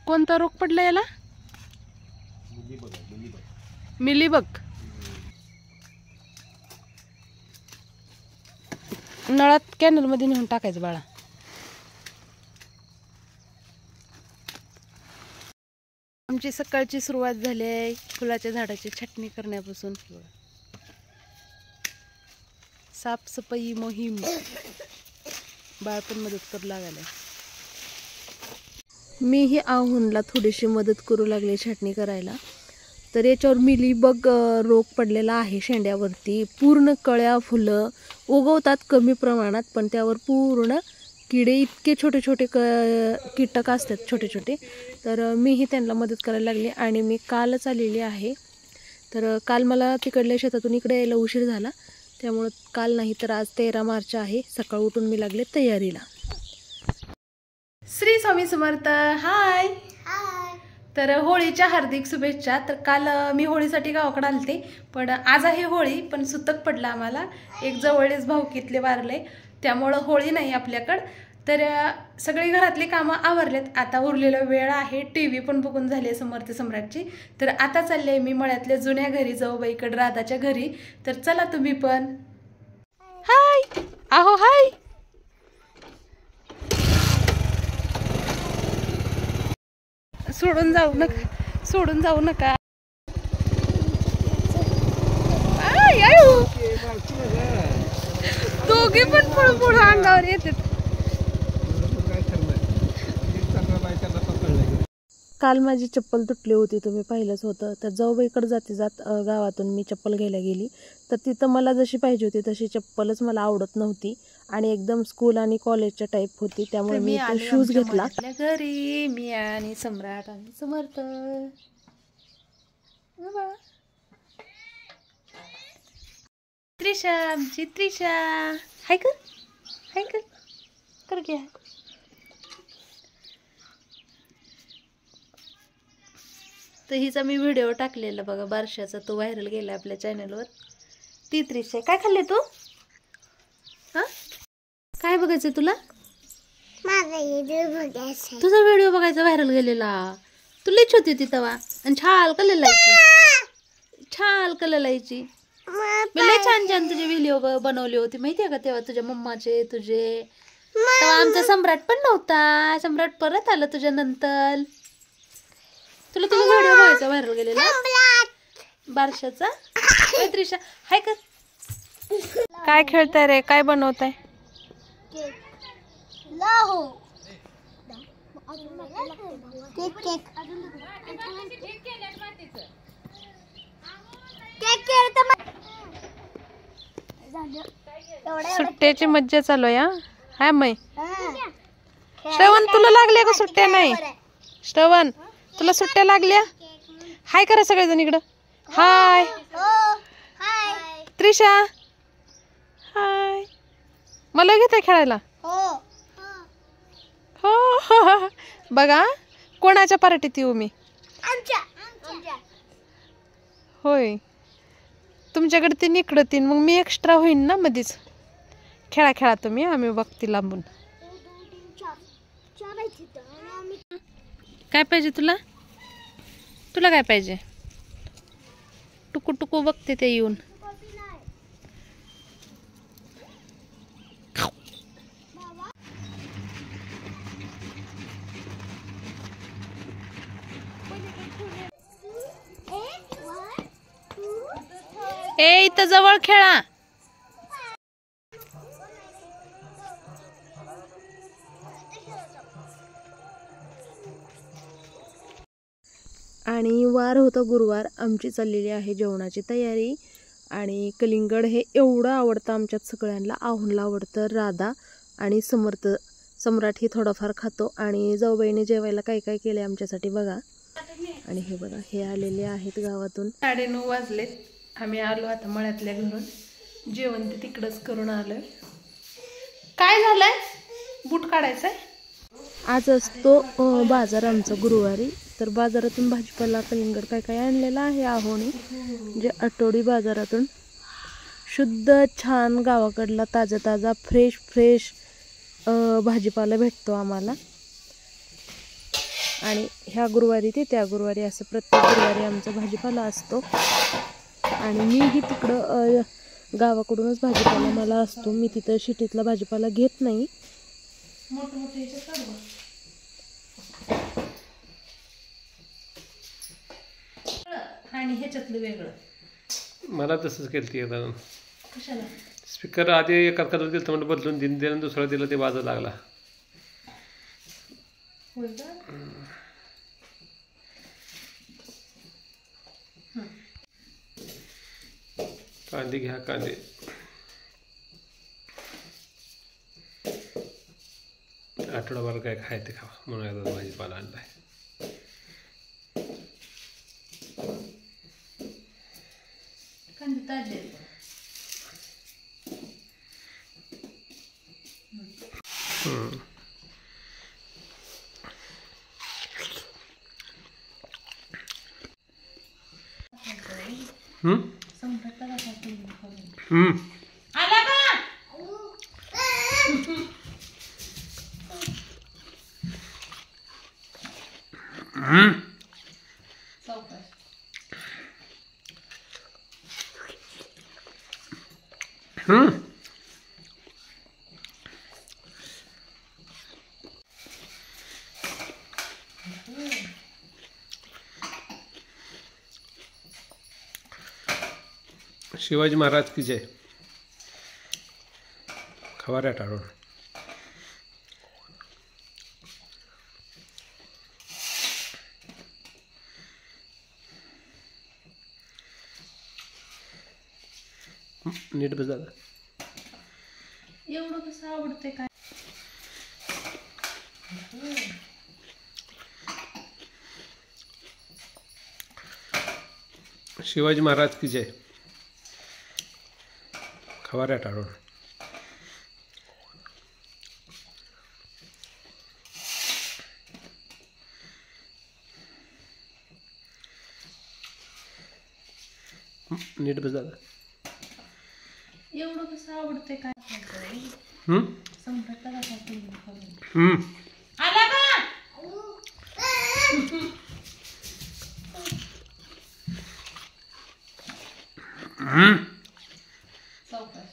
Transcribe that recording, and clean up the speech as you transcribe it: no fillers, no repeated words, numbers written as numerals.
कोणता रोग पडला याला? मिलीबग. नळात कॅनल मध्ये नेऊन टाकायचं बाळा. आमची सकाळची सुरुवात झाली आहे फुलाच्या झाडाची छटणी करण्यापासून. साफसफाई मोहीम बाळ पण मदत करू लागले. मी ही आहोनला थोडीशी मदत करू लागले छटणी करायला. तर याच्यावर मिलीबग रोग पडलेला आहे शेंड्यावरती. पूर्ण कळ्या फुलं उगवतात कमी प्रमाणात, पण त्यावर पूर्ण किडे, इतके छोटे छोटे कीटक असतात छोटे छोटे. तर मीही त्यांना मदत करायला लागले आणि मी कालच आलेली आहे. तर काल मला तिकडल्या शेतातून इकडे यायला उशीर झाला, त्यामुळं काल नाही तर आज 13 मार्च आहे. सकाळ उठून मी लागले तयारीला. श्री स्वामी समर्थ. हाय. तर होळीच्या हार्दिक शुभेच्छा. तर काल मी होळीसाठी गावाकडे आलते, पण आज आहे होळी, पण सुतक पडला आम्हाला. एक जवळच भाऊकीतले वारले, त्यामुळं होळी नाही आपल्याकडं. तर सगळी घरातली कामं आवरलेत. आता उरलेला वेळ आहे. TV पण बघून झाली समर्थ सम्राटची. तर आता चालले मी मळ्यातल्या जुन्या घरी, जाऊबाईकडे राधाच्या घरी. तर चला तुम्ही पण. हाय. आहो हाय. सोडून जाऊ नका. दोघे पण पुढे अंगावर येतात. काल माझी चप्पल तुटली होती, तुम्ही पाहिलंच होतं. तर जाऊबाईकडे जात गावातून मी चप्पल घ्यायला गेली, तर तिथं मला जशी पाहिजे होती तशी चप्पलच मला आवडत नव्हती आणि एकदम स्कूल आणि कॉलेजच्या टाईप होती. त्यामुळे मी तो शूज घेतला. घरी मी आणि सम्राट आणि समर्थ. त्रिशा, आमची त्रिशा. हाय कर घ्या. तर हिचा मी व्हिडिओ टाकलेला बघा बारशाचा, तो व्हायरल गेला आपल्या चॅनलवर. ती त्रिशा. काय खाल्ले तू? हा, काय बघायचं तुला? तुझा व्हिडिओ बघायचा व्हायरल गेलेला. तू लईच होती ती तवा आणि छाल कललायची. मी लई छान छान तुझे व्हिडिओ बनवले होते माहितीये का तेव्हा, तुझ्या मम्माचे तुझे. तेव्हा आमचा सम्राट पण नव्हता. सम्राट परत आला तुझ्या नंतर. तुला तुझा व्हिडिओ बघायचा व्हायरल गेलेला बारशाचा. त्रिशा हाय कर. काय खेळताय रे? काय बनवताय? सुट्ट्याची मज्जा चालू आहे. हाय मै. श्रवण तुला लागल्या का सुट्ट्या? नाही श्रवण तुला सुट्ट्या लागल्या? हाय करा सगळेजण इकडं. हाय. त्रिशा हाय. मला घेताय खेळायला? हो. बघा कोणाच्या पार्टीत येऊ मी? होय, तुमच्याकडे तीन इकडं तीन, मग मी एक्स्ट्रा होईन ना मध्येच. खेळा तुम्ही, आम्ही बघते लांबून. काय पाहिजे तुला? काय पाहिजे? टुकू बघते ते येऊन. ए इथं जवळ खेळा. आणि वार होता गुरुवार. आमची चाललेली आहे जेवणाची तयारी. आणि कलिंगड हे एवढं आवडतं आमच्यात सगळ्यांना. आहोनला आवडतं, राधा आणि समर्थ सम्राट ही थोडंफार खातो. आणि जाऊबाईने जेवायला काय काय केले आमच्यासाठी बघा. आणि हे बघा, हे आलेले आहेत गावातून. 9:30 वाजलेत. आम्ही आलो आता मळ्यातल्या घरून. जेवण ते तिकडंच करून आलोय. काय झालंय? बूट काढायचंय. आज असतो बाजार आमचा गुरुवारी. तर बाजारातून भाजीपाला कलिंगड काय काय आणलेला आहे आहोनी, म्हणजे आठवडी बाजारातून. शुद्ध छान गावाकडला ताजा ताजा फ्रेश भाजीपाला भेटतो आम्हाला. आणि ह्या गुरुवारी ते त्या गुरुवारी असं प्रत्येक गुरुवारी आमचा भाजीपाला असतो. आणि मीही तिकडं गावाकडूनच भाजीपाला मला असतो. मी तिथं शिटीतला भाजीपाला घेत नाही. आणि ह्याच्यातलं वेगळं मला तसंच केलं ती आता. कशाला? स्पीकर आधी एका दिलं तर म्हणून बदलून दिलं, दुसरा दिलं ते वाजत लागला. होय का? कांदे घ्या, कांदे. आठवडाभर काय खायचं खावा म्हणून आता भाजीपाला आणलाय. कांदे ताजे. आला का? शिवाजी महाराज की जय. खवाऱ्या टाळून नीट बस दादा. एवढं कसं आवडते काय? शिवाजी महाराज की जय. खवाऱ्या टाळून नीट बस दादा. एवढं कसं आवडते काय? सम्राटला आला का? सावकाश.